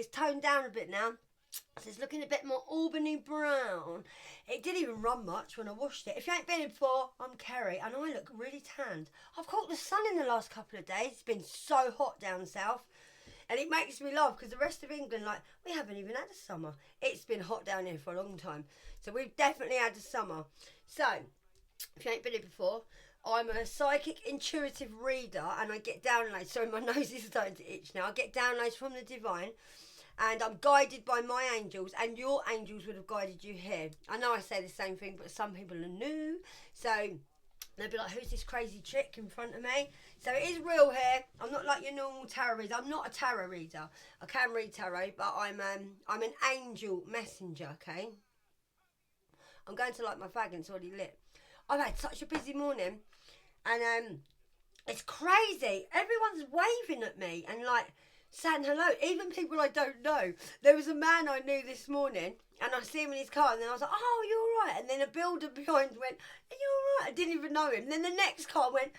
it's toned down a bit now. So it's looking a bit more Albany brown. It didn't even run much when I washed it. If you ain't been here before, I'm Kerry and I look really tanned. I've caught the sun in the last couple of days. It's been so hot down south. And it makes me laugh because the rest of England, like, we haven't even had a summer. It's been hot down here for a long time. So we've definitely had a summer. So, if you ain't been here before, I'm a psychic intuitive reader and I get downloads. Sorry, my nose is starting to itch now. I get downloads from the divine and I'm guided by my angels, and your angels would have guided you here. I know I say the same thing, but some people are new. So they'll be like, who's this crazy chick in front of me? So it is real here. I'm not like your normal tarot reader. I'm not a tarot reader. I can read tarot, but I'm an angel messenger, okay? I'm going to light my fag and it's already lit. I've had such a busy morning and it's crazy. Everyone's waving at me and like saying hello, even people I don't know. There was a man I knew this morning and I see him in his car and then I was like, oh, you're all right. And then a builder behind went, are you all right? I didn't even know him. And then the next car went,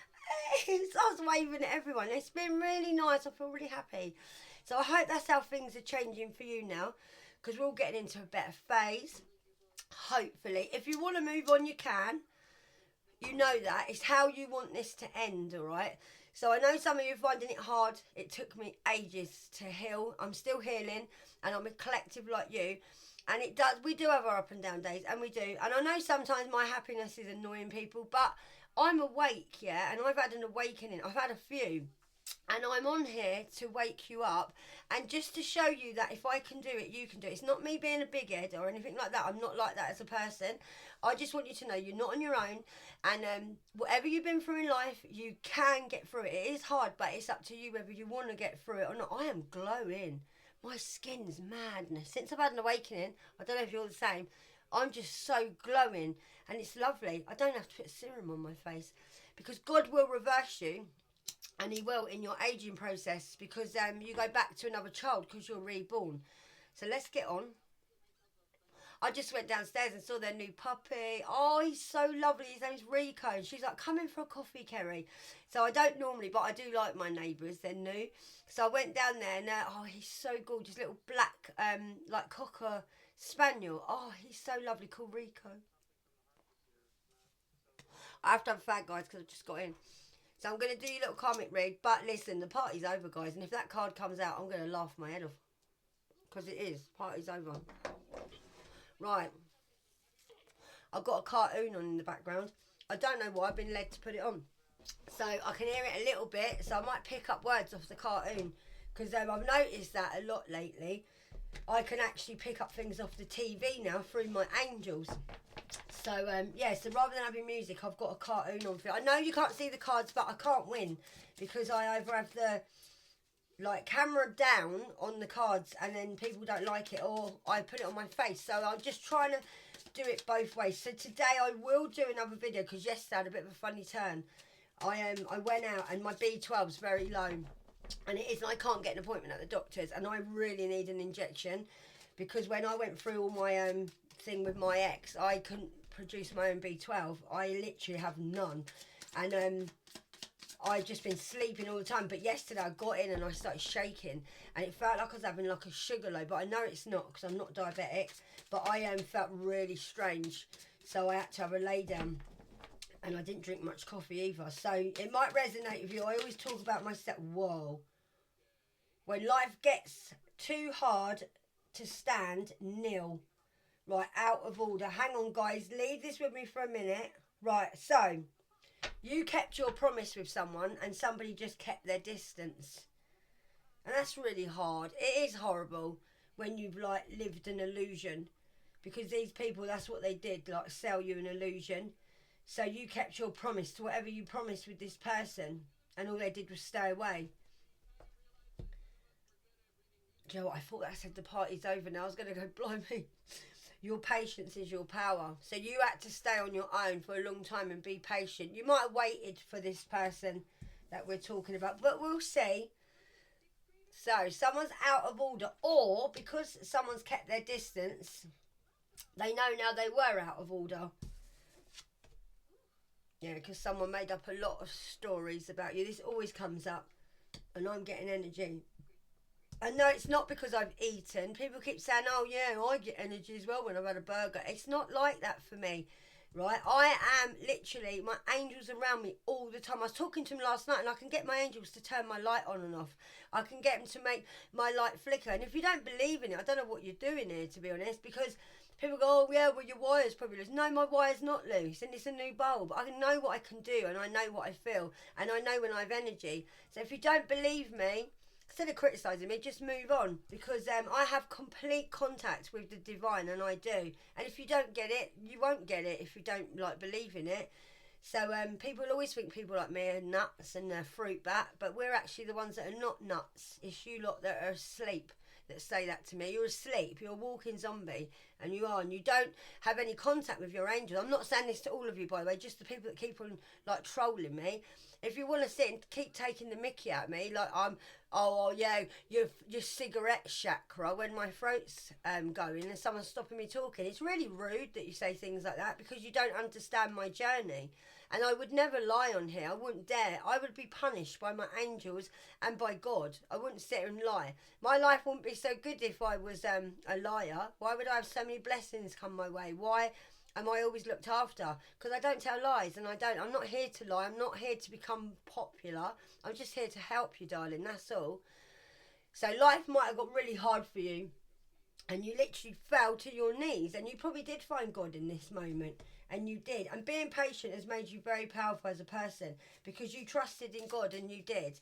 hey. So I was waving at everyone. It's been really nice. I feel really happy. So I hope that's how things are changing for you now, because we're all getting into a better phase. Hopefully. If you want to move on, you can. You know that. It's how you want this to end, all right? So I know some of you are finding it hard. It took me ages to heal. I'm still healing, and I'm a collective like you. And it does. We do have our up and down days, and we do. And I know sometimes my happiness is annoying people, but I'm awake, yeah? And I've had an awakening. I've had a few. And I'm on here to wake you up and just to show you that if I can do it, you can do it. It's not me being a big head or anything like that. I'm not like that as a person. I just want you to know you're not on your own. And whatever you've been through in life, you can get through it. It is hard, but it's up to you whether you want to get through it or not. I am glowing. My skin's madness. Since I've had an awakening, I don't know if you're the same, I'm just so glowing. And it's lovely. I don't have to put serum on my face because God will reverse you. And he will in your aging process because you go back to another child because you're reborn. So let's get on. I just went downstairs and saw their new puppy. Oh, he's so lovely. His name's Rico. And she's like, come in for a coffee, Kerry. So I don't normally, but I do like my neighbours. They're new. So I went down there and, oh, he's so gorgeous. Little black, like cocker spaniel. Oh, he's so lovely. Called Rico. I have to have a fag, guys, because I've just got in. So I'm going to do your little comic read. But listen, the party's over, guys. And if that card comes out, I'm going to laugh my head off. Because it is. Party's over. Right. I've got a cartoon on in the background. I don't know why. I've been led to put it on. So I can hear it a little bit. So I might pick up words off the cartoon. Because I've noticed that a lot lately. I can actually pick up things off the TV now through my angels. So, yeah, so rather than having music, I've got a cartoon on for it. I know you can't see the cards, but I can't win because I either have the, like, camera down on the cards and then people don't like it, or I put it on my face. So I'm just trying to do it both ways. So today I will do another video because yesterday I had a bit of a funny turn. I went out and my B12's very low. And it is, and I can't get an appointment at the doctor's, and I really need an injection because when I went through all my thing with my ex, I couldn't produce my own B12. I literally have none, and I've just been sleeping all the time. But yesterday I got in and I started shaking, and it felt like I was having like a sugar low, but I know it's not because I'm not diabetic. But I felt really strange, so I had to have a lay down. And I didn't drink much coffee either. So it might resonate with you. I always talk about myself. Whoa. When life gets too hard to stand, nil. Right, out of order. Hang on, guys. Leave this with me for a minute. Right, so you kept your promise with someone and somebody just kept their distance. And that's really hard. It is horrible when you've, like, lived an illusion. Because these people, that's what they did, like, sell you an illusion. So you kept your promise to whatever you promised with this person, and all they did was stay away. Do you know what? I thought that said the party's over now. I was going to go, blimey. Your patience is your power. So you had to stay on your own for a long time and be patient. You might have waited for this person that we're talking about, but we'll see. So someone's out of order, or because someone's kept their distance, they know now they were out of order. Yeah, because someone made up a lot of stories about you. This always comes up. And I'm getting energy. And no, it's not because I've eaten. People keep saying, oh yeah, I get energy as well when I've had a burger. It's not like that for me, right? I am literally, my angels around me all the time. I was talking to them last night and I can get my angels to turn my light on and off. I can get them to make my light flicker. And if you don't believe in it, I don't know what you're doing here, to be honest, because people go, oh yeah, well your wire's probably loose. No, my wire's not loose and it's a new bulb. I know what I can do and I know what I feel and I know when I have energy. So if you don't believe me, instead of criticising me, just move on, because I have complete contact with the divine, and I do. And if you don't get it, you won't get it if you don't like believe in it. So people always think people like me are nuts and fruit bat, but we're actually the ones that are not nuts. It's you lot that are asleep that say that to me. You're asleep, you're a walking zombie, and you are, and you don't have any contact with your angels. I'm not saying this to all of you, by the way, just the people that keep on like trolling me. If you want to sit and keep taking the mickey at me, like I'm, oh yeah, your cigarette chakra, when my throat's going and someone's stopping me talking, it's really rude that you say things like that, because you don't understand my journey. And I would never lie on here. I wouldn't dare. I would be punished by my angels and by God. I wouldn't sit here and lie. My life wouldn't be so good if I was a liar. Why would I have so many blessings come my way? Why am I always looked after? Because I don't tell lies, and I'm not here to lie. I'm not here to become popular. I'm just here to help you, darling. That's all. So life might have got really hard for you, and you literally fell to your knees, and you probably did find God in this moment. And you did. And being patient has made you very powerful as a person, because you trusted in God and you did.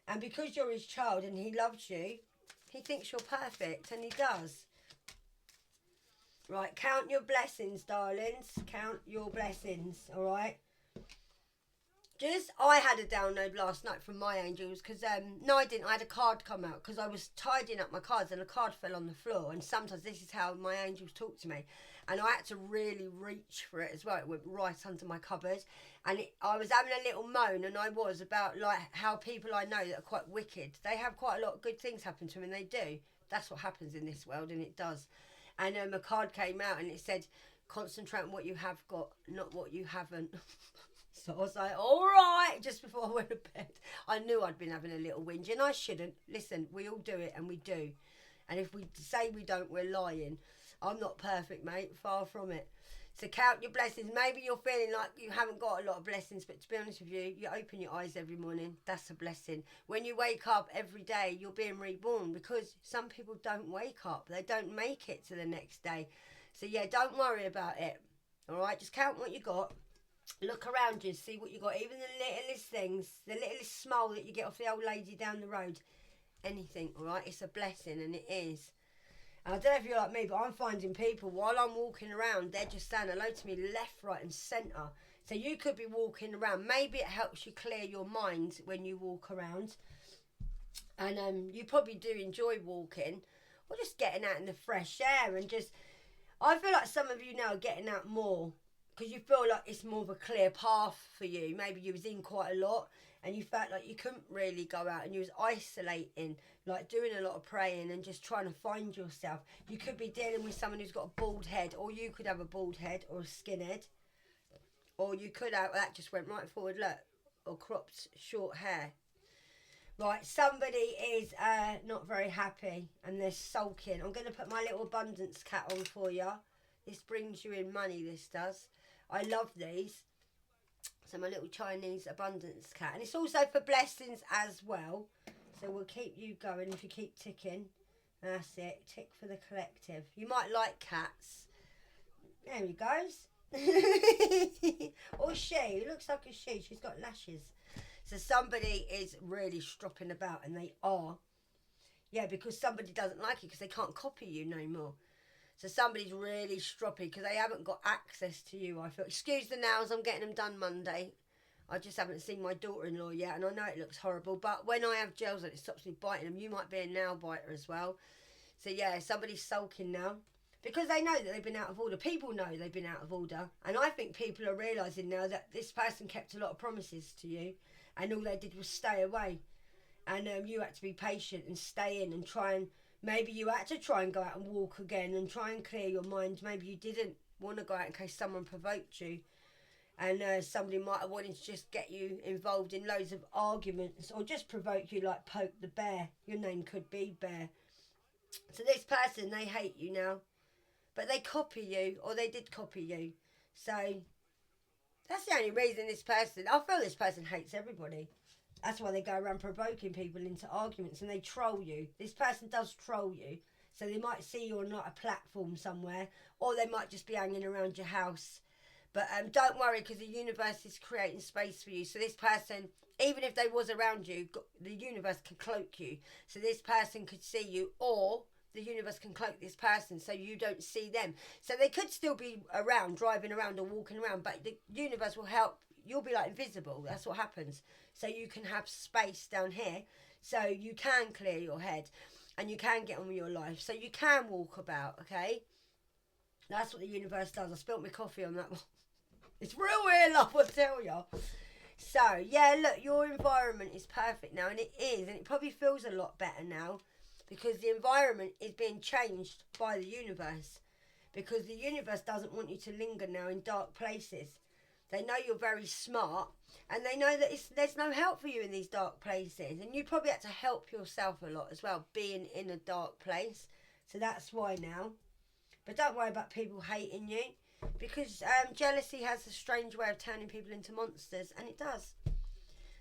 And because you're his child and he loves you, he thinks you're perfect, and he does. Right, count your blessings, darlings. Count your blessings, all right? I had a download last night from my angels, because, no I didn't, I had a card come out, because I was tidying up my cards and a card fell on the floor, and sometimes this is how my angels talk to me, and I had to really reach for it as well. It went right under my cupboard, and I was having a little moan, and I was, about like how people I know that are quite wicked, they have quite a lot of good things happen to them, and they do. That's what happens in this world, and it does. And a card came out and it said, concentrate on what you have got, not what you haven't. So I was like, all right, just before I went to bed. I knew I'd been having a little whinge, and I shouldn't. Listen, we all do it, and we do. And if we say we don't, we're lying. I'm not perfect, mate, far from it. So count your blessings. Maybe you're feeling like you haven't got a lot of blessings, but to be honest with you, you open your eyes every morning. That's a blessing. When you wake up every day, you're being reborn, because some people don't wake up. They don't make it to the next day. So yeah, don't worry about it. All right, just count what you got. Look around you, see what you got. Even the littlest things, the littlest smile that you get off the old lady down the road. Anything, all right? It's a blessing, and it is. And I don't know if you're like me, but I'm finding people, while I'm walking around, they're just saying hello to me left, right and centre. So you could be walking around. Maybe it helps you clear your mind when you walk around. And you probably do enjoy walking, or just getting out in the fresh air. And just, I feel like some of you now are getting out more, because you feel like it's more of a clear path for you. Maybe you was in quite a lot and you felt like you couldn't really go out, and you was isolating, like doing a lot of praying and just trying to find yourself. You could be dealing with someone who's got a bald head, or you could have a bald head or a skinhead, or you could have, that just went right forward, look, or cropped short hair. Right, somebody is not very happy and they're sulking. I'm going to put my little abundance cat on for you. This brings you in money, this does. I love these. So my little Chinese abundance cat. And it's also for blessings as well. So we'll keep you going if you keep ticking. That's it. Tick for the collective. You might like cats. There he goes. Or she. Looks like a she. She's got lashes. So somebody is really stropping about, and they are. Yeah, because somebody doesn't like it because they can't copy you no more. So somebody's really stroppy because they haven't got access to you, I feel. Excuse the nails, I'm getting them done Monday. I just haven't seen my daughter-in-law yet, and I know it looks horrible, but when I have gels on, it stops me biting them. You might be a nail biter as well. So yeah, somebody's sulking now because they know that they've been out of order. People know they've been out of order, and I think people are realising now that this person kept a lot of promises to you, and all they did was stay away. And you had to be patient and stay in and try and, maybe you had to try and go out and walk again and try and clear your mind. Maybe you didn't want to go out in case someone provoked you. And somebody might have wanted to just get you involved in loads of arguments or just provoke you, like Poke the Bear. Your name could be Bear. So this person, they hate you now. But they copy you, or they did copy you. So that's the only reason this person, I feel this person hates everybody. That's why they go around provoking people into arguments and they troll you. This person does troll you. So they might see you on like a platform somewhere, or they might just be hanging around your house. But don't worry, because the universe is creating space for you. So this person, even if they was around you, the universe can cloak you. So this person could see you, or the universe can cloak this person so you don't see them. So they could still be around, driving around or walking around, but the universe will help. You'll be like invisible. That's what happens. So you can have space down here, so you can clear your head and you can get on with your life. So you can walk about, okay? That's what the universe does. I spilt my coffee on that one. It's real weird, love, I tell you. So, yeah, look, your environment is perfect now, and it is, and it probably feels a lot better now because the environment is being changed by the universe, because the universe doesn't want you to linger now in dark places. They know you're very smart, and they know that there's no help for you in these dark places, and you probably had to help yourself a lot as well, being in a dark place. So that's why now. But don't worry about people hating you, because jealousy has a strange way of turning people into monsters, and it does.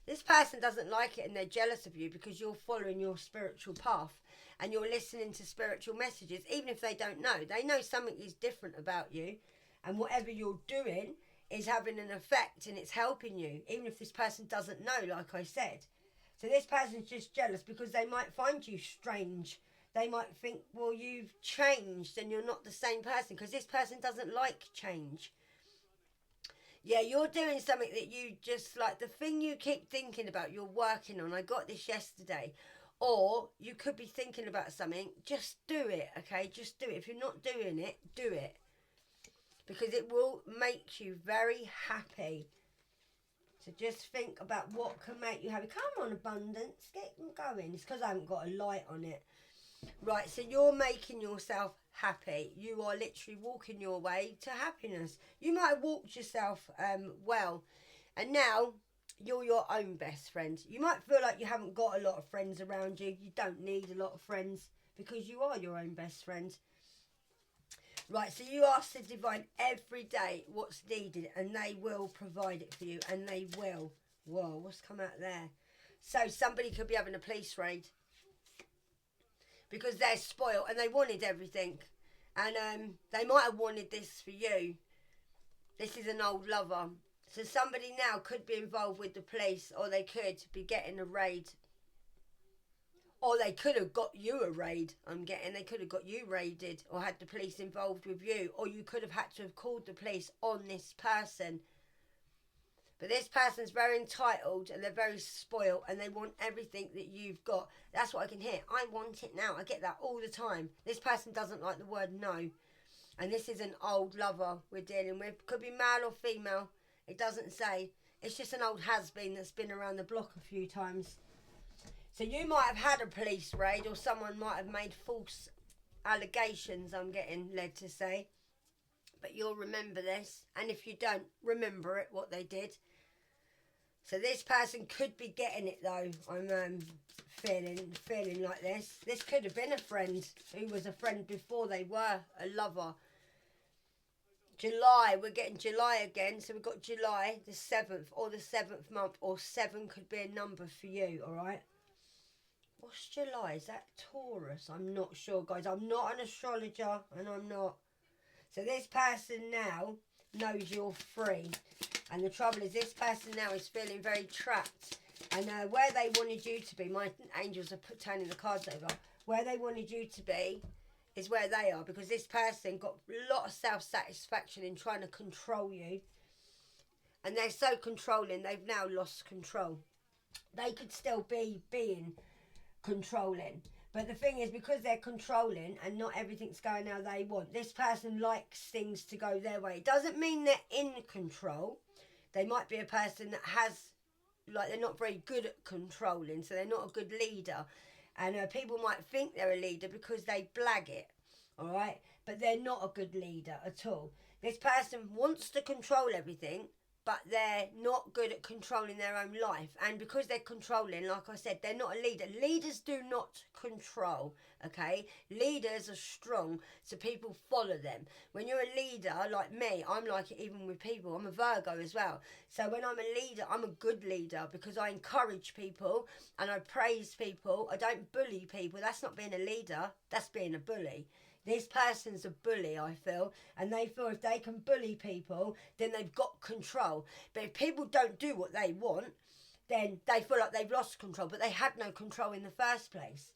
This person doesn't like it and they're jealous of you because you're following your spiritual path and you're listening to spiritual messages, even if they don't know. They know something is different about you, and whatever you're doing is having an effect and it's helping you, even if this person doesn't know, like I said. So this person's just jealous because they might find you strange. They might think, well, you've changed and you're not the same person, because this person doesn't like change. Yeah, you're doing something that you just like, the thing you keep thinking about, you're working on. I got this yesterday. Or you could be thinking about something, just do it, okay? Just do it. If you're not doing it, do it. Because it will make you very happy. So just think about what can make you happy. Come on, abundance, get going. It's because I haven't got a light on it. Right, so you're making yourself happy. You are literally walking your way to happiness. You might have walked yourself well, and now you're your own best friend. You might feel like you haven't got a lot of friends around you. You don't need a lot of friends because you are your own best friend. Right, so you ask the divine every day what's needed, and they will provide it for you, and they will. Whoa, what's come out there? So somebody could be having a police raid because they're spoiled and they wanted everything, and they might have wanted this for you. This is an old lover. So somebody now could be involved with the police, or they could be getting a raid. Or they could have got you a raid, they could have got you raided or had the police involved with you. Or you could have had to have called the police on this person. But this person's very entitled and they're very spoiled and they want everything that you've got. That's what I can hear. I want it now. I get that all the time. This person doesn't like the word no. And this is an old lover we're dealing with. Could be male or female. It doesn't say. It's just an old has-been that's been around the block a few times. So you might have had a police raid, or someone might have made false allegations, I'm getting led to say. But you'll remember this. And if you don't, remember it, what they did. So this person could be getting it though. I'm feeling like this. This could have been a friend who was a friend before they were a lover. July, we're getting July again. So we've got July the 7th or the 7th month, or 7 could be a number for you, alright? What's July? Is that Taurus? I'm not sure, guys. I'm not an astrologer, and I'm not. So this person now knows you're free. And the trouble is, this person now is feeling very trapped. And where they wanted you to be, my angels are turning the cards over. Where they wanted you to be is where they are. Because this person got a lot of self-satisfaction in trying to control you. And they're so controlling, they've now lost control. They could still be being controlling, but the thing is, because they're controlling and not everything's going how they want, this person likes things to go their way. It doesn't mean they're in control. They might be a person that has, like, they're not very good at controlling, so they're not a good leader, and people might think they're a leader because they blag it, all right, but they're not a good leader at all. This person wants to control everything, but they're not good at controlling their own life. And because they're controlling, like I said, they're not a leader. Leaders do not control, okay? Leaders are strong, so people follow them. When you're a leader, like me, I'm like it even with people. I'm a Virgo as well. So when I'm a leader, I'm a good leader because I encourage people and I praise people. I don't bully people. That's not being a leader. That's being a bully. This person's a bully, I feel, and they feel if they can bully people, then they've got control. But if people don't do what they want, then they feel like they've lost control, but they had no control in the first place.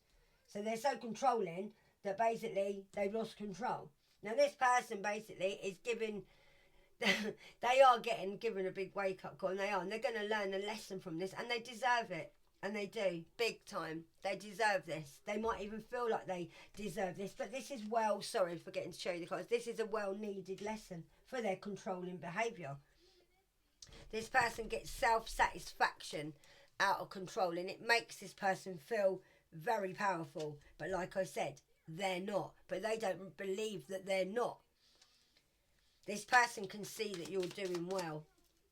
So they're so controlling that basically they've lost control. Now this person basically is giving, they are getting given a big wake-up call, and they're going to learn a lesson from this, and they deserve it. And they do, big time. They deserve this. They might even feel like they deserve this. But this is sorry for getting to show you the cards. This is a well-needed lesson for their controlling behaviour. This person gets self-satisfaction out of controlling. It makes this person feel very powerful. But like I said, they're not. But they don't believe that they're not. This person can see that you're doing well.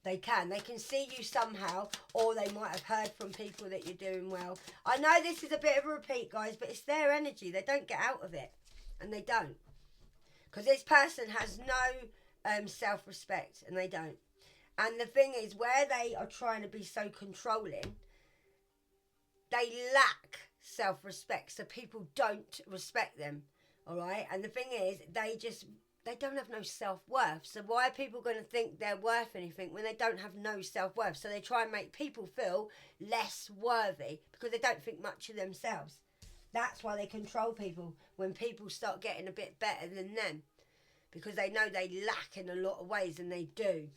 They can see you somehow, or they might have heard from people that you're doing well. I know this is a bit of a repeat, guys, but it's their energy. They don't get out of it, and they don't. Because this person has no self-respect, and they don't. And the thing is, where they are trying to be so controlling, they lack self-respect, so people don't respect them, all right? And the thing is, they don't have no self-worth. So why are people going to think they're worth anything when they don't have no self-worth? So they try and make people feel less worthy because they don't think much of themselves. That's why they control people when people start getting a bit better than them, because they know they lack in a lot of ways, and they do.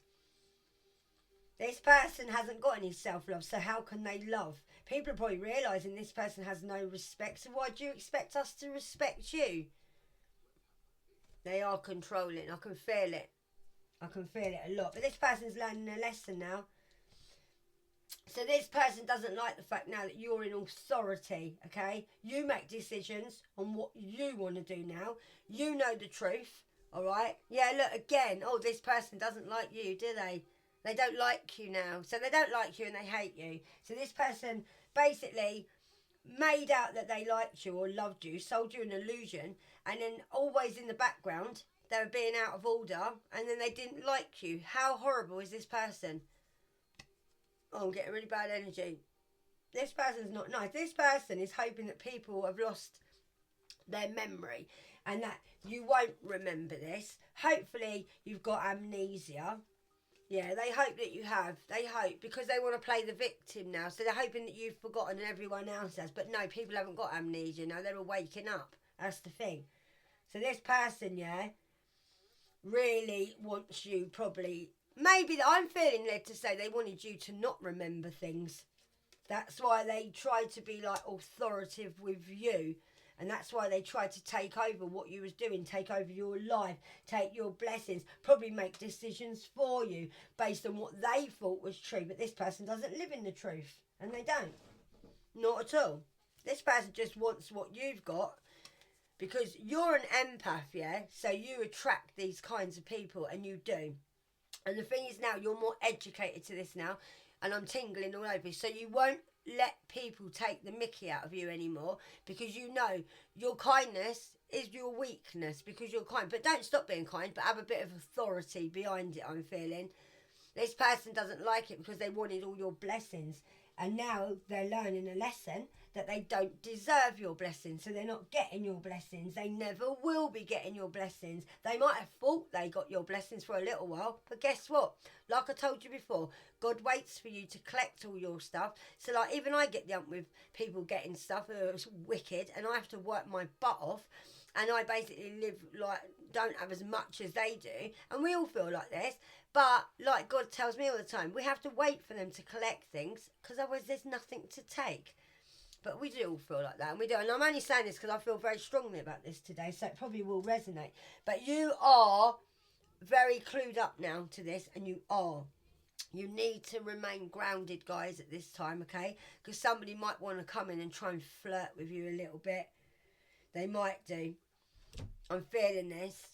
This person hasn't got any self-love, so how can they love? People are probably realising this person has no respect, so why do you expect us to respect you? They are controlling. I can feel it. I can feel it a lot. But this person's learning a lesson now. So this person doesn't like the fact now that you're in authority, okay? You make decisions on what you want to do now. You know the truth, all right? Yeah, look, again, this person doesn't like you, do they? They don't like you now. So they don't like you and they hate you. So this person basically made out that they liked you or loved you, sold you an illusion, and then always in the background they were being out of order, and then they didn't like you. How horrible is this person? I'm getting really bad energy. This person's not nice. This person is hoping that people have lost their memory and that you won't remember this. Hopefully you've got amnesia. Yeah, they hope that you have. They hope, because they want to play the victim now. So they're hoping that you've forgotten and everyone else has. But no, people haven't got amnesia now. They're all waking up. That's the thing. So this person, yeah, really wants you probably... Maybe I'm feeling led to say they wanted you to not remember things. That's why they tried to be like authoritative with you. And that's why they tried to take over what you was doing, take over your life, take your blessings, probably make decisions for you based on what they thought was true. But this person doesn't live in the truth, and they don't. Not at all. This person just wants what you've got because you're an empath, yeah? So you attract these kinds of people, and you do. And the thing is now, you're more educated to this now, and I'm tingling all over. So you won't let people take the mickey out of you anymore, because you know your kindness is your weakness, because you're kind. But don't stop being kind, but have a bit of authority behind it, I'm feeling. This person doesn't like it because they wanted all your blessings, and now they're learning a lesson that they don't deserve your blessings, so they're not getting your blessings. They never will be getting your blessings. They might have thought they got your blessings for a little while, but guess what? Like I told you before, God waits for you to collect all your stuff. So like, even I get the ump with people getting stuff, it's wicked, and I have to work my butt off, and I basically live like, don't have as much as they do, and we all feel like this. But like God tells me all the time, we have to wait for them to collect things, because otherwise there's nothing to take. But we do all feel like that, and we do. And I'm only saying this because I feel very strongly about this today, so it probably will resonate. But you are very clued up now to this, and you are. You need to remain grounded, guys, at this time, okay? Because somebody might want to come in and try and flirt with you a little bit. They might do. I'm feeling this.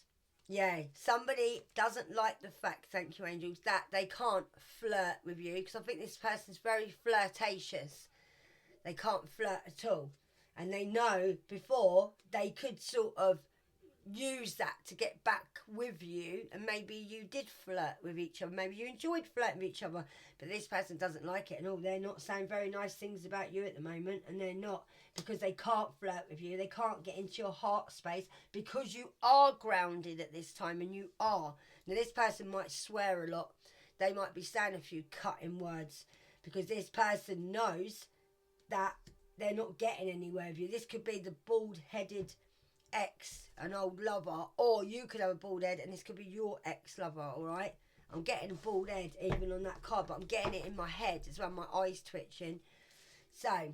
Yeah, somebody doesn't like the fact, thank you angels, that they can't flirt with you, because I think this person's very flirtatious. They can't flirt at all. And they know before they could sort of use that to get back with you, and maybe you did flirt with each other, maybe you enjoyed flirting with each other, but this person doesn't like it, and all they're not saying very nice things about you at the moment, and they're not, because they can't flirt with you, they can't get into your heart space, because you are grounded at this time, and you are. Now this person might swear a lot, they might be saying a few cutting words, because this person knows that they're not getting anywhere with you. This could be the bald-headed ex, an old lover, or you could have a bald head and this could be your ex-lover, alright? I'm getting a bald head even on that card, but I'm getting it in my head as well, my eyes twitching. So,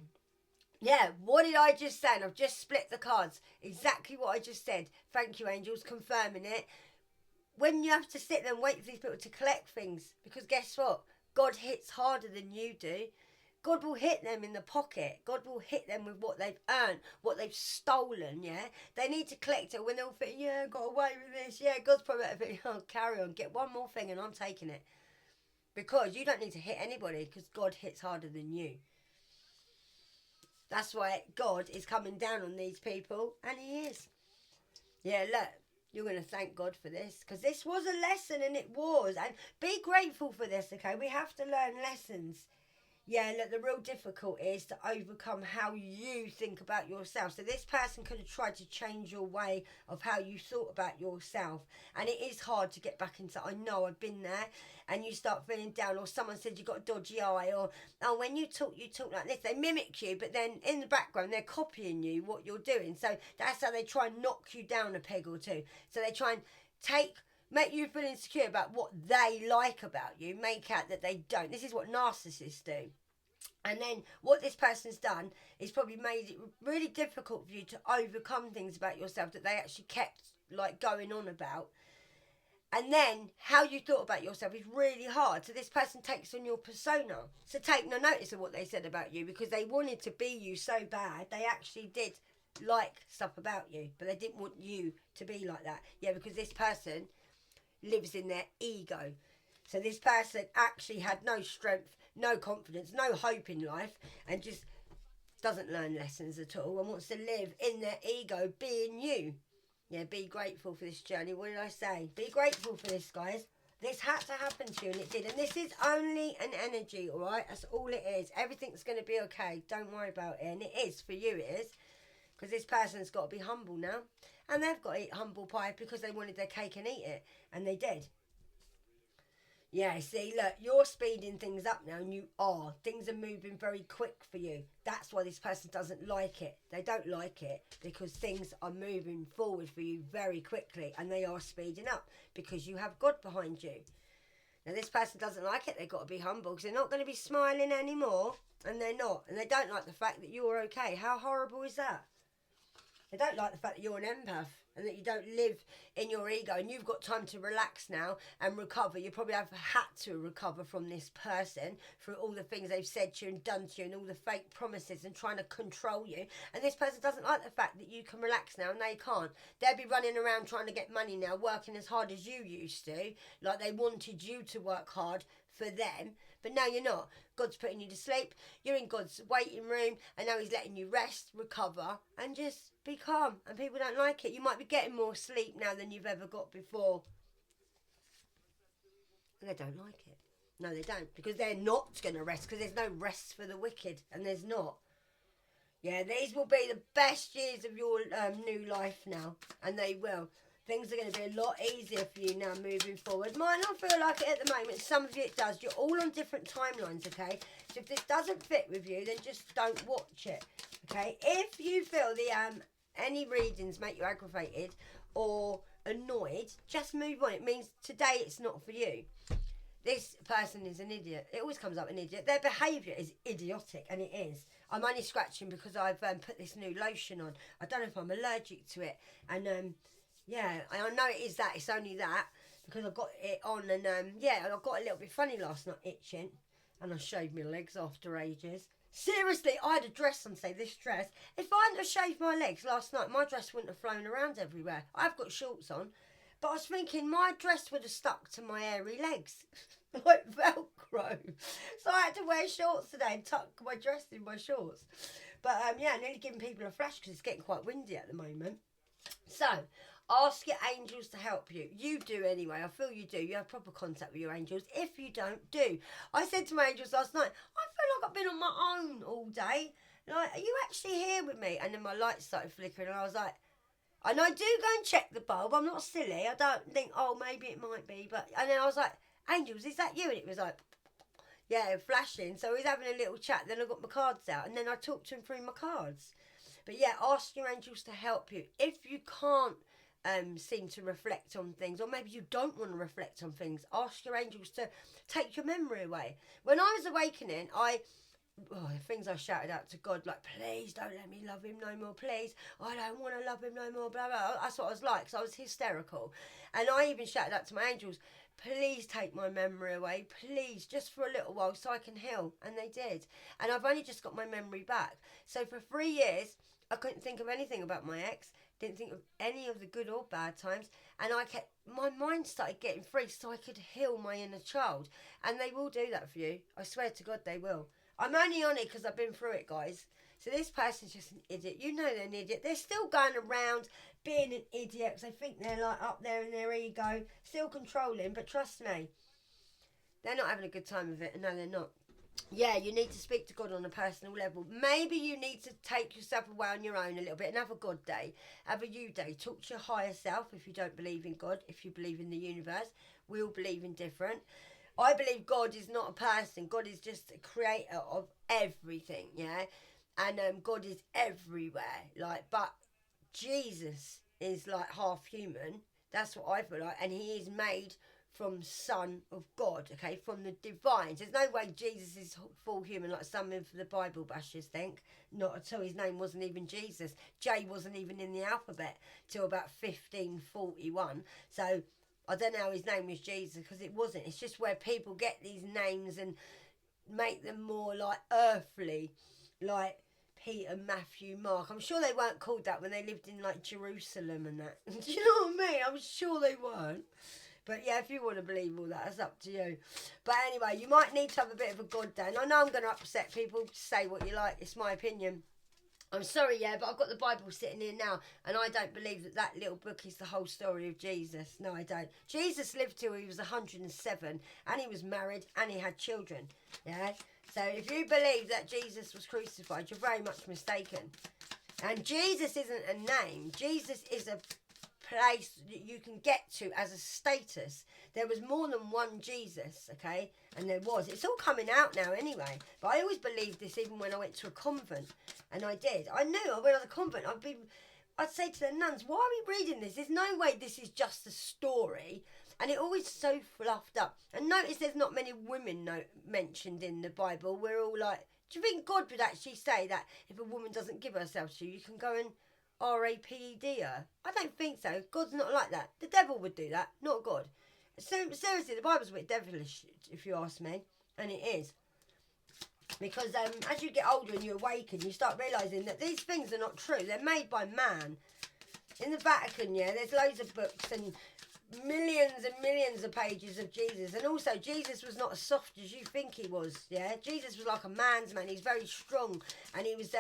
yeah, what did I just say? And I've just split the cards. Exactly what I just said. Thank you, angels, confirming it. When you have to sit there and wait for these people to collect things, because guess what? God hits harder than you do. God will hit them in the pocket. God will hit them with what they've earned, what they've stolen, yeah? They need to collect it when they'll think, yeah, got away with this. Yeah, God's probably thinking, oh, carry on. Get one more thing and I'm taking it. Because you don't need to hit anybody, because God hits harder than you. That's why God is coming down on these people, and he is. Yeah, look. You're going to thank God for this, because this was a lesson, and it was. And be grateful for this, okay? We have to learn lessons. Yeah, look, the real difficulty is to overcome how you think about yourself. So this person could have tried to change your way of how you thought about yourself. And it is hard to get back into, I know, I've been there. And you start feeling down, or someone said you got a dodgy eye, or, oh, when you talk like this. They mimic you, but then in the background, they're copying you, what you're doing. So that's how they try and knock you down a peg or two. So they try and make you feel insecure about what they like about you, make out that they don't. This is what narcissists do. And then what this person's done is probably made it really difficult for you to overcome things about yourself that they actually kept like going on about. And then how you thought about yourself is really hard. So this person takes on your persona. So take no notice of what they said about you, because they wanted to be you so bad. They actually did like stuff about you, but they didn't want you to be like that. Yeah, because this person lives in their ego. So this person actually had no strength, no confidence, no hope in life, and just doesn't learn lessons at all, and wants to live in their ego being you. Yeah, be grateful for this journey. What did I say? Be grateful for this, guys. This had to happen to you, and it did. And this is only an energy, all right? That's all it is. Everything's going to be okay. Don't worry about it. And it is, for you it is. Because this person's got to be humble now. And they've got to eat humble pie because they wanted their cake and eat it. And they did. Yeah, see, look, you're speeding things up now, and you are. Things are moving very quick for you. That's why this person doesn't like it. They don't like it because things are moving forward for you very quickly, and they are speeding up because you have God behind you. Now, this person doesn't like it. They've got to be humble because they're not going to be smiling anymore, and they're not. And they don't like the fact that you're okay. How horrible is that? They don't like the fact that you're an empath and that you don't live in your ego, and you've got time to relax now and recover. You probably have had to recover from this person through all the things they've said to you and done to you and all the fake promises and trying to control you. And this person doesn't like the fact that you can relax now and they can't. They'll be running around trying to get money now, working as hard as you used to, like they wanted you to work hard for them. But now you're not. God's putting you to sleep. You're in God's waiting room, and now he's letting you rest, recover, and just be calm. And people don't like it. You might be getting more sleep now than you've ever got before. And they don't like it. No, they don't. Because they're not going to rest. Because there's no rest for the wicked. And there's not. Yeah, these will be the best years of your new life now. And they will. Things are going to be a lot easier for you now moving forward. Might not feel like it at the moment. Some of you it does. You're all on different timelines, okay? So if this doesn't fit with you, then just don't watch it, okay? If you feel the any readings make you aggravated or annoyed, just move on. It means today it's not for you. This person is an idiot. It always comes up an idiot. Their behaviour is idiotic, and it is. I'm only scratching because I've put this new lotion on. I don't know if I'm allergic to it. And, yeah, I know it is that. It's only that because I got it on, and yeah, I got a little bit funny last night, itching, and I shaved my legs after ages. Seriously, I had a dress on, say this dress. If I hadn't have shaved my legs last night, my dress wouldn't have flown around everywhere. I've got shorts on, But I was thinking my dress would have stuck to my hairy legs. Like Velcro. So I had to wear shorts today and tuck my dress in my shorts. But yeah, nearly giving people a flash because it's getting quite windy at the moment. So, ask your angels to help you. You do anyway. I feel you do. You have proper contact with your angels. If you don't, do. I said to my angels last night, I feel like I've been on my own all day. Like, are you actually here with me? And then my lights started flickering and I was like, and I do go and check the bulb. I'm not silly. I don't think, oh, maybe it might be. But and then I was like, angels, is that you? And it was like, yeah, flashing. So he's having a little chat. Then I got my cards out. And then I talked to him through my cards. But yeah, ask your angels to help you. If you can't seem to reflect on things, or maybe you don't want to reflect on things, ask your angels to take your memory away. When I was awakening, the things I shouted out to God, like, please don't let me love him no more, please. I don't want to love him no more, blah, blah. That's what I was like, so I was hysterical. And I even shouted out to my angels, please take my memory away, please, just for a little while so I can heal. And they did. And I've only just got my memory back. So for 3 years, I couldn't think of anything about my ex, didn't think of any of the good or bad times, and my mind started getting free so I could heal my inner child. And they will do that for you. I swear to God they will. I'm only on it because I've been through it, guys. So this person's just an idiot. You know they're an idiot. They're still going around being an idiot because they think they're like up there in their ego, still controlling, but trust me, they're not having a good time with it. No, they're not. Yeah, you need to speak to God on a personal level. Maybe you need to take yourself away on your own a little bit and have a God day. Have a you day. Talk to your higher self if you don't believe in God. If you believe in the universe, we all believe in different. I believe God is not a person. God is just a creator of everything, yeah? And God is everywhere. But Jesus is like half human. That's what I feel like. And he is made from Son of God, okay, from the divine. There's no way Jesus is full human like some of the Bible bashers think. Not at all. His name wasn't even Jesus. J wasn't even in the alphabet till about 1541. So I don't know how his name was Jesus, because it wasn't. It's just where people get these names and make them more like earthly, like Peter, Matthew, Mark. I'm sure they weren't called that when they lived in like Jerusalem and that. Do you know what I mean? I'm sure they weren't. But yeah, if you want to believe all that, it's up to you. But anyway, you might need to have a bit of a God day. And I know I'm going to upset people. Say what you like. It's my opinion. I'm sorry, yeah, but I've got the Bible sitting here now, and I don't believe that little book is the whole story of Jesus. No, I don't. Jesus lived till he was 107, and he was married, and he had children. Yeah. So if you believe that Jesus was crucified, you're very much mistaken. And Jesus isn't a name. Jesus is a place that you can get to as a status. There was more than one Jesus, okay? And there was. It's all coming out now anyway. But I always believed this even when I went to a convent. And I did. I knew when I was a convent, I'd say to the nuns, why are we reading this? There's no way this is just a story. And it always so fluffed up. And notice there's not many women mentioned in the Bible. We're all like, do you think God would actually say that if a woman doesn't give herself to you, you can go and raped her? I don't think so. God's not like that. The devil would do that, not God. So seriously, the Bible's a bit devilish, if you ask me. And it is. Because as you get older and you awaken, you start realising that these things are not true. They're made by man. In the Vatican, yeah, there's loads of books and millions and millions of pages of Jesus. And also, Jesus was not as soft as you think he was, yeah? Jesus was like a man's man. He's very strong. And he was,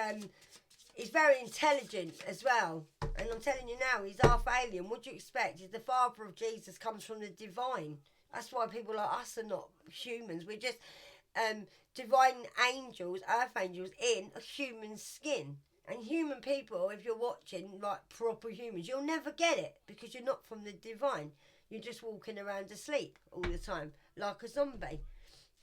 he's very intelligent as well. And I'm telling you now, he's half alien. What do you expect? The father of Jesus comes from the divine. That's why people like us are not humans. We're just divine angels, earth angels in a human skin. And human people, if you're watching, like proper humans, you'll never get it because you're not from the divine. You're just walking around asleep all the time, like a zombie.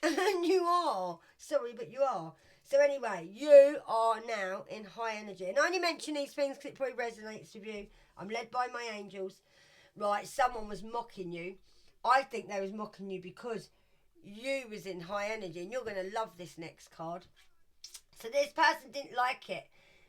And you are. Sorry, but you are. So anyway, you are now in high energy. And I only mention these things because it probably resonates with you. I'm led by my angels. Right, someone was mocking you. I think they was mocking you because you was in high energy. And you're going to love this next card. So this person didn't like it.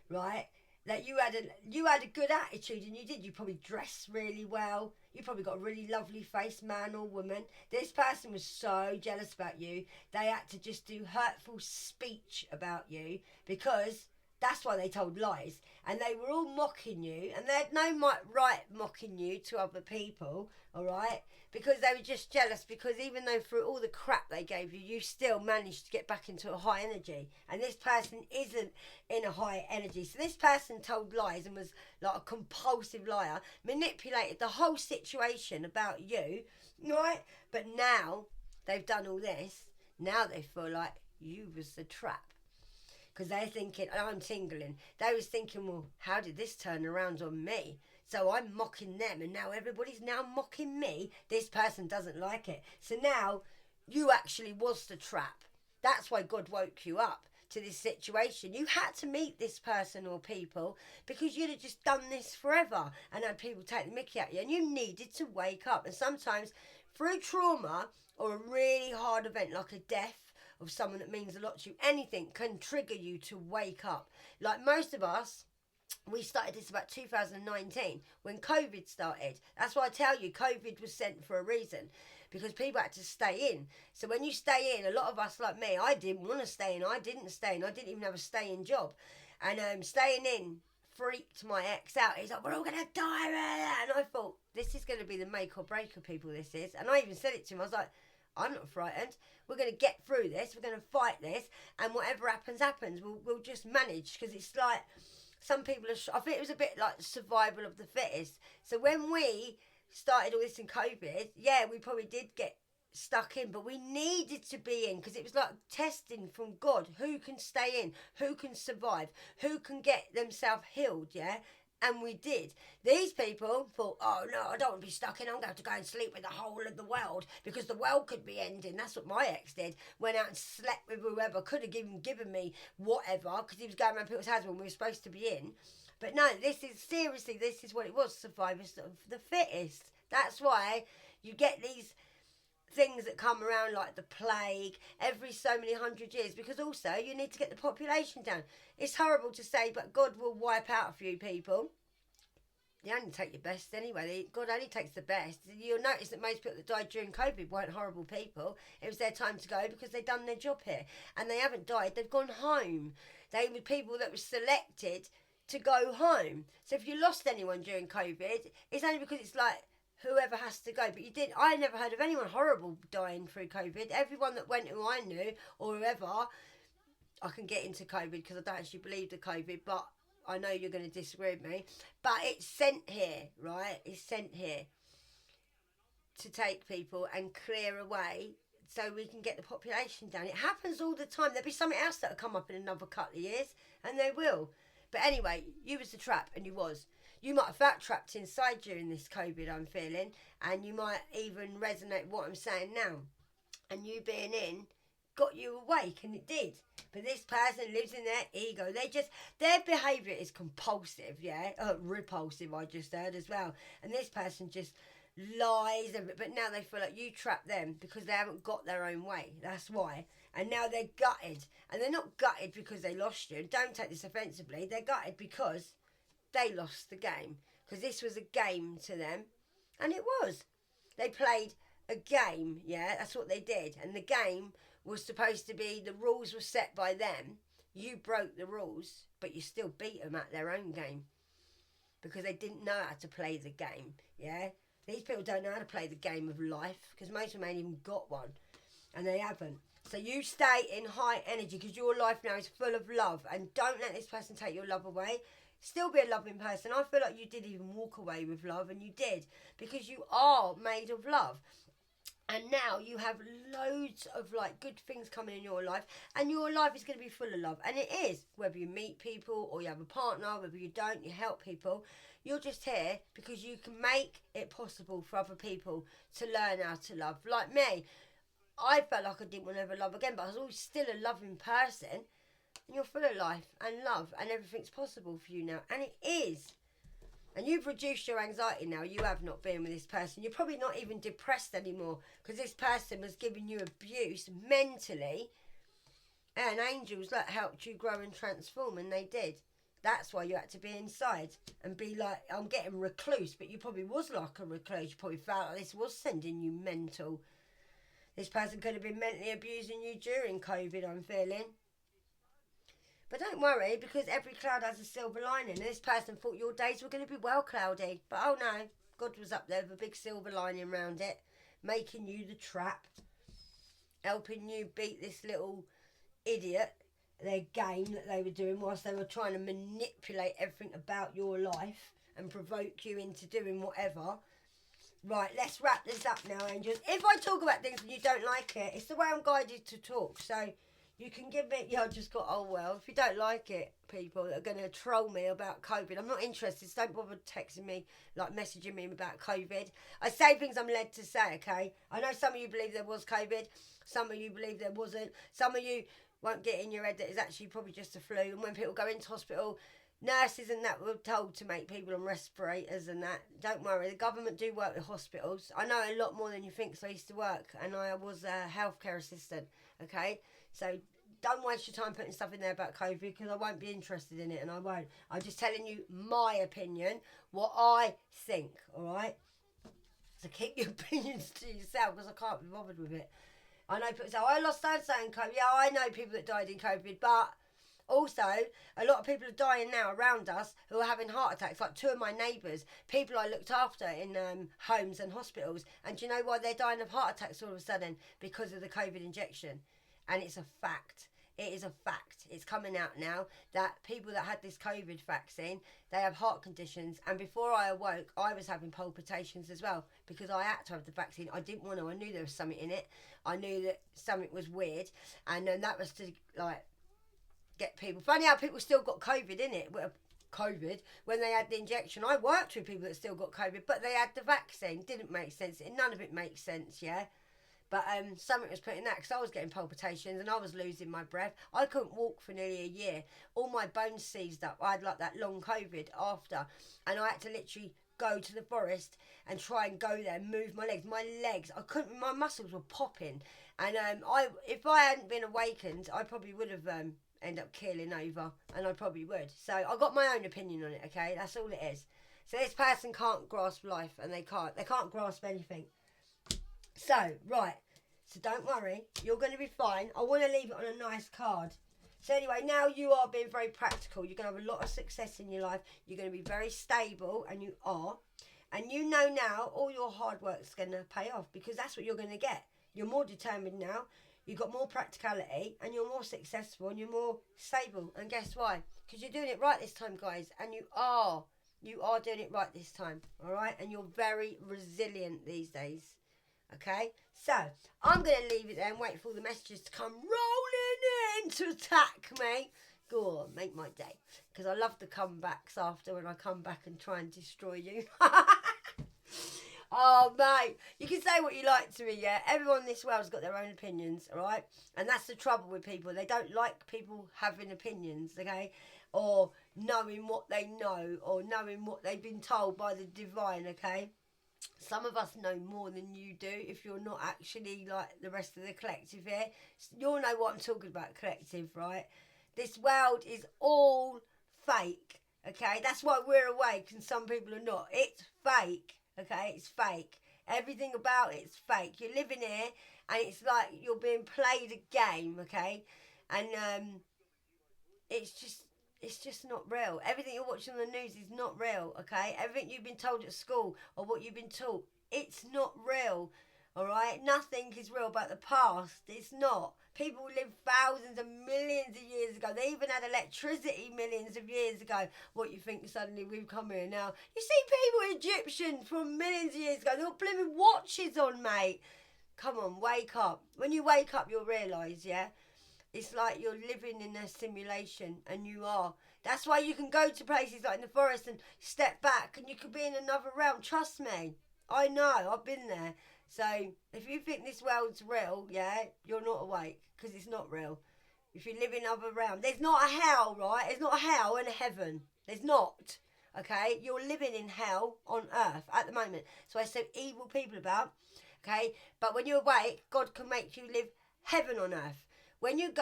Right, that you had a good attitude, and you did. You probably dressed really well. You probably got a really lovely face, man or woman. This person was so jealous about you. They had to just do hurtful speech about you because That's why they told lies. And they were all mocking you. And they had no right mocking you to other people, all right? Because they were just jealous. Because even though through all the crap they gave you, you still managed to get back into a high energy. And this person isn't in a high energy. So this person told lies and was like a compulsive liar. Manipulated the whole situation about you, right? But now they've done all this. Now they feel like you was the trap. Because they're thinking, and I'm tingling, they was thinking, well, how did this turn around on me? So I'm mocking them, and now everybody's now mocking me. This person doesn't like it. So now you actually was the trap. That's why God woke you up to this situation. You had to meet this person or people because you'd have just done this forever and had people take the mickey at you, and you needed to wake up. And sometimes through trauma or a really hard event like a death of someone that means a lot to you, anything can trigger you to wake up. Like most of us, we started this about 2019 when COVID started. That's why I tell you, COVID was sent for a reason, because people had to stay in. So when you stay in, a lot of us like me, I didn't want to stay in. I didn't stay in. I didn't even have a staying job. And staying in freaked my ex out. He's like, we're all going to die. And I thought, this is going to be the make or break of people, this is. And I even said it to him. I was like, I'm not frightened. We're going to get through this. We're going to fight this. And whatever happens, happens. We'll just manage. Because it's like, some people are... I think it was a bit like survival of the fittest. So when we started all this in COVID, yeah, we probably did get stuck in. But we needed to be in. Because it was like testing from God. Who can stay in? Who can survive? Who can get themselves healed, yeah? And we did. These people thought, oh no, I don't want to be stuck in. I'm going to have to go and sleep with the whole of the world because the world could be ending. That's what my ex did. Went out and slept with whoever. Could have given me whatever because he was going around people's houses when we were supposed to be in. But no, this is what it was. Survivors of the fittest. That's why you get these things that come around like the plague every so many 100 years, because also you need to get the population down. It's horrible to say, but God will wipe out a few people. You only take your best anyway. God only takes the best. You'll notice that most people that died during COVID weren't horrible people. It was their time to go because they'd done their job here. And they haven't died. They've gone home. They were people that were selected to go home. So if you lost anyone during COVID, it's only because it's like, whoever has to go. But you didn't. I never heard of anyone horrible dying through COVID. Everyone that went who I knew or whoever, I can get into COVID because I don't actually believe the COVID, but I know you're going to disagree with me. But it's sent here, right? It's sent here to take people and clear away so we can get the population down. It happens all the time. There'll be something else that'll come up in another couple of years, and they will. But anyway, you was the trap, and you was. You might have felt trapped inside during this COVID I'm feeling, and you might even resonate with what I'm saying now. And you being in got you awake, and it did. But this person lives in their ego. Their behaviour is compulsive, yeah? Repulsive, I just heard as well. And this person just lies, but now they feel like you trapped them because they haven't got their own way. That's why. And now they're gutted. And they're not gutted because they lost you. Don't take this offensively. They're gutted because they lost the game, because this was a game to them, and it was. They played a game, yeah, that's what they did, and the game was supposed to be, the rules were set by them. You broke the rules, but you still beat them at their own game, because they didn't know how to play the game, yeah. These people don't know how to play the game of life, because most of them ain't even got one, and they haven't. So you stay in high energy, because your life now is full of love, and don't let this person take your love away. Still be a loving person. I feel like you did even walk away with love, and you did, because you are made of love. And now you have loads of like good things coming in your life, and your life is going to be full of love. And it is, whether you meet people or you have a partner, whether you don't, you help people. You're just here because you can make it possible for other people to learn how to love. Like me, I felt like I didn't want to ever love again, but I was always still a loving person. And you're full of life and love, and everything's possible for you now. And it is. And you've reduced your anxiety now. You have not been with this person. You're probably not even depressed anymore, because this person was giving you abuse mentally. And angels that helped you grow and transform, and they did. That's why you had to be inside and be like, I'm getting recluse. But you probably was like a recluse. You probably felt like this was sending you mental. This person could have been mentally abusing you during COVID, I'm feeling. But don't worry, because every cloud has a silver lining. And this person thought your days were going to be well cloudy. But oh no, God was up there with a big silver lining around it, making you the trap, helping you beat this little idiot, their game that they were doing whilst they were trying to manipulate everything about your life and provoke you into doing whatever. Right, let's wrap this up now, angels. If I talk about things and you don't like it, it's the way I'm guided to talk. So you can give me, I just got, oh well, if you don't like it, people that are going to troll me about COVID, I'm not interested. So don't bother texting me, like messaging me about COVID. I say things I'm led to say, okay? I know some of you believe there was COVID. Some of you believe there wasn't. Some of you won't get in your head that it's actually probably just a flu. And when people go into hospital, nurses and that were told to make people on respirators and that. Don't worry, the government do work with hospitals. I know a lot more than you think, so I used to work and I was a healthcare assistant, okay? So don't waste your time putting stuff in there about COVID because I won't be interested in it and I won't. I'm just telling you my opinion, what I think, all right? So keep your opinions to yourself because I can't be bothered with it. I know people say, oh, I lost so-and-so in COVID. Yeah, I know people that died in COVID, but also, a lot of people are dying now around us who are having heart attacks, like 2 of my neighbours, people I looked after in homes and hospitals. And do you know why they're dying of heart attacks all of a sudden? Because of the COVID injection. And it's a fact. It is a fact. It's coming out now that people that had this COVID vaccine, they have heart conditions. And before I awoke, I was having palpitations as well because I had to have the vaccine. I didn't want to. I knew there was something in it. I knew that something was weird. And then that was to, like, get people. Funny how people still got COVID in it. COVID when they had the injection. I worked with people that still got COVID, but they had the vaccine. Didn't make sense. None of it makes sense, yeah. But something was put in that because I was getting palpitations and I was losing my breath. I couldn't walk for nearly a year. All my bones seized up. I had like that long COVID after, and I had to literally go to the forest and try and go there and move my legs. My legs, I couldn't. My muscles were popping, and if I hadn't been awakened, I probably would have end up keeling over, and I probably would. So I got my own opinion on it, okay? That's all it is. So this person can't grasp life, and they can't grasp anything. So, right, so don't worry, you're going to be fine. I want to leave it on a nice card. So anyway, now you are being very practical. You're going to have a lot of success in your life. You're going to be very stable, and you are. And you know now all your hard work's going to pay off because that's what you're going to get. You're more determined now. You've got more practicality and you're more successful and you're more stable. And guess why? Because you're doing it right this time, guys. And you are doing it right this time. All right? And you're very resilient these days. Okay? So, I'm going to leave it there and wait for all the messages to come rolling in to attack me. Go on, make my day. Because I love the comebacks after when I come back and try and destroy you. Oh, mate, you can say what you like to me, yeah? Everyone in this world's got their own opinions, all right? And that's the trouble with people. They don't like people having opinions, okay? Or knowing what they know or knowing what they've been told by the divine, okay? Some of us know more than you do if you're not actually like the rest of the collective here. You'll know what I'm talking about, collective, right? This world is all fake, okay? That's why we're awake and some people are not. It's fake. Okay, it's fake. Everything about it's fake. You're living here and it's like you're being played a game, okay? And it's just not real. Everything you're watching on the news is not real, okay? Everything you've been told at school or what you've been taught, it's not real, all right? Nothing is real about the past. It's not. People lived thousands and millions of years ago. They even had electricity millions of years ago. What you think suddenly we've come here now? You see people Egyptians from millions of years ago. They've got blooming watches on, mate. Come on, wake up. When you wake up, you'll realise, yeah? It's like you're living in a simulation, and you are. That's why you can go to places like in the forest and step back, and you could be in another realm. Trust me. I know. I've been there. So, if you think this world's real, yeah, you're not awake, because it's not real. If you live in other realms, there's not a hell, right? There's not a hell and a heaven. There's not, okay? You're living in hell on earth at the moment. So I said evil people about, okay? But when you're awake, God can make you live heaven on earth. When you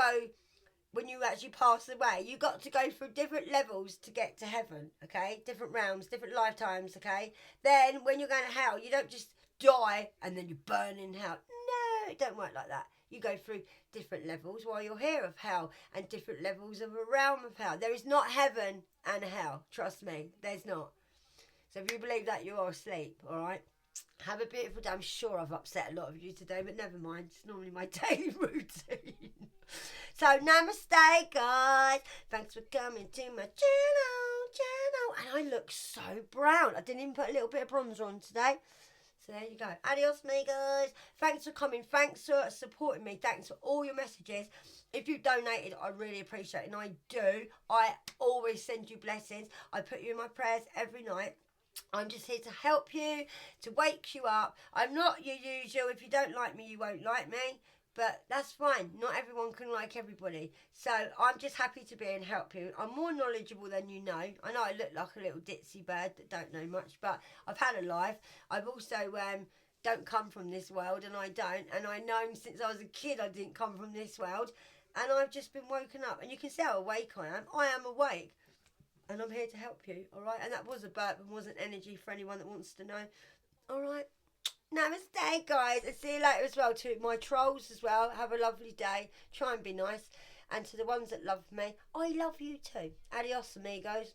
actually pass away, you got to go through different levels to get to heaven, okay? Different realms, different lifetimes, okay? Then, when you're going to hell, you don't just die and then you burn in hell. No, it don't work like that. You go through different levels while you're here of hell, and different levels of a realm of hell. There is not heaven and hell. Trust me, there's not. So if you believe that, you are asleep, all right? Have a beautiful day. I'm sure I've upset a lot of you today, but never mind. It's normally my daily routine. So, namaste, guys. Thanks for coming to my channel. And I look so brown. I didn't even put a little bit of bronzer on today. So there you go. Adios, amigos. Thanks for coming. Thanks for supporting me. Thanks for all your messages. If you've donated, I really appreciate it. And I do. I always send you blessings. I put you in my prayers every night. I'm just here to help you, to wake you up. I'm not your usual. If you don't like me, you won't like me. But that's fine. Not everyone can like everybody. So I'm just happy to be and help you. I'm more knowledgeable than you know. I know I look like a little ditzy bird that don't know much, but I've had a life. I've also don't come from this world, and I don't. And I know since I was a kid I didn't come from this world. And I've just been woken up. And you can see how awake I am. I am awake. And I'm here to help you, all right? And that was a burp and wasn't energy for anyone that wants to know. All right? Namaste, guys. And see you later as well. To my trolls as well. Have a lovely day. Try and be nice. And to the ones that love me, I love you too. Adios, amigos.